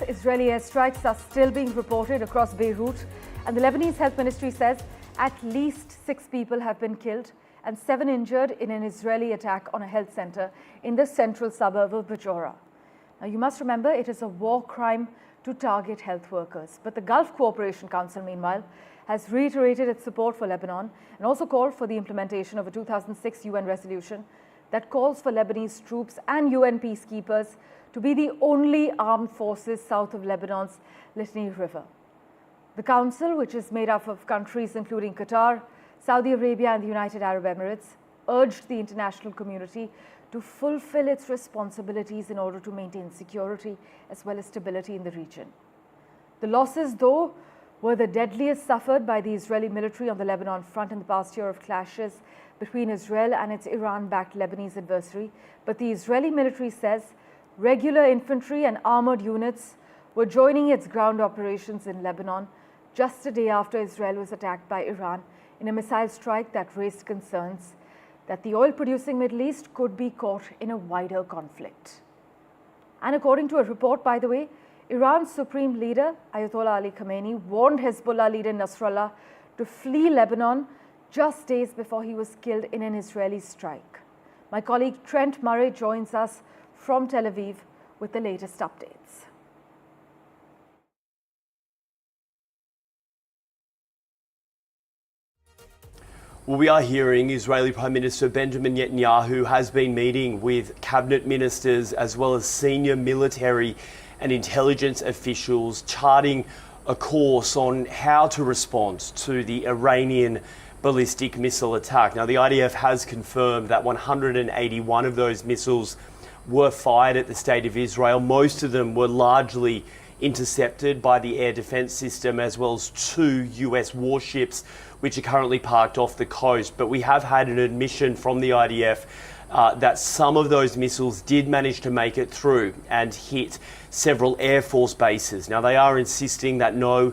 Israeli airstrikes are still being reported across Beirut, and the Lebanese Health Ministry says at least 6 people have been killed and 7 injured in an Israeli attack on a health center in the central suburb of Beirut. Now, you must remember it is a war crime to target health workers. But the Gulf Cooperation Council, meanwhile, has reiterated its support for Lebanon and also called for the implementation of a 2006 UN resolution that calls for Lebanese troops and UN peacekeepers to be the only armed forces south of Lebanon's Litani River. The Council, which is made up of countries including Qatar, Saudi Arabia and the United Arab Emirates, urged the international community to fulfill its responsibilities in order to maintain security as well as stability in the region. The losses, though, were the deadliest suffered by the Israeli military on the Lebanon front in the past year of clashes between Israel and its Iran-backed Lebanese adversary. But the Israeli military says regular infantry and armored units were joining its ground operations in Lebanon just a day after Israel was attacked by Iran in a missile strike that raised concerns that the oil-producing Middle East could be caught in a wider conflict. And according to a report, by the way, Iran's supreme leader, Ayatollah Ali Khamenei, warned Hezbollah leader Nasrallah to flee Lebanon just days before he was killed in an Israeli strike. My colleague Trent Murray joins us from Tel Aviv with the latest updates. Well, we are hearing Israeli Prime Minister Benjamin Netanyahu has been meeting with cabinet ministers as well as senior military and intelligence officials, charting a course on how to respond to the Iranian ballistic missile attack. Now, the IDF has confirmed that 181 of those missiles were fired at the state of Israel. Most of them were largely intercepted by the air defense system, as well as 2 US warships which are currently parked off the coast. But we have had an admission from the IDF that some of those missiles did manage to make it through and hit several Air Force bases. Now, they are insisting that no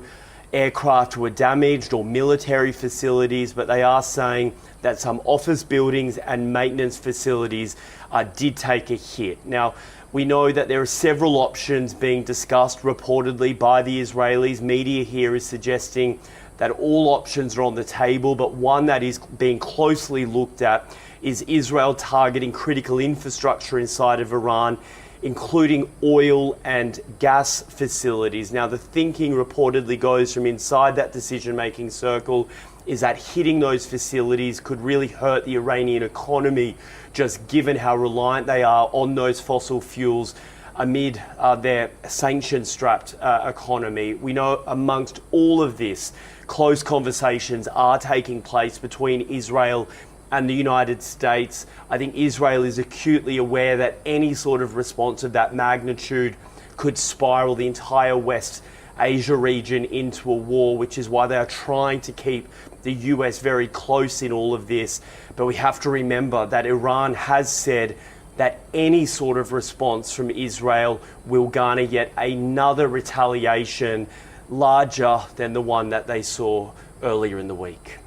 aircraft were damaged or military facilities, but they are saying that some office buildings and maintenance facilities did take a hit. Now, we know that there are several options being discussed reportedly by the Israelis. Media here is suggesting that all options are on the table, but one that is being closely looked at is Israel targeting critical infrastructure inside of Iran, including oil and gas facilities. Now, the thinking reportedly goes from inside that decision-making circle is that hitting those facilities could really hurt the Iranian economy, just given how reliant they are on those fossil fuels amid their sanction-strapped economy. We know amongst all of this, close conversations are taking place between Israel and the United States. I think Israel is acutely aware that any sort of response of that magnitude could spiral the entire West Asia region into a war, which is why they are trying to keep the US very close in all of this. But we have to remember that Iran has said that any sort of response from Israel will garner yet another retaliation larger than the one that they saw earlier in the week.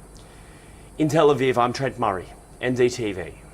In Tel Aviv, I'm Trent Murray, NDTV.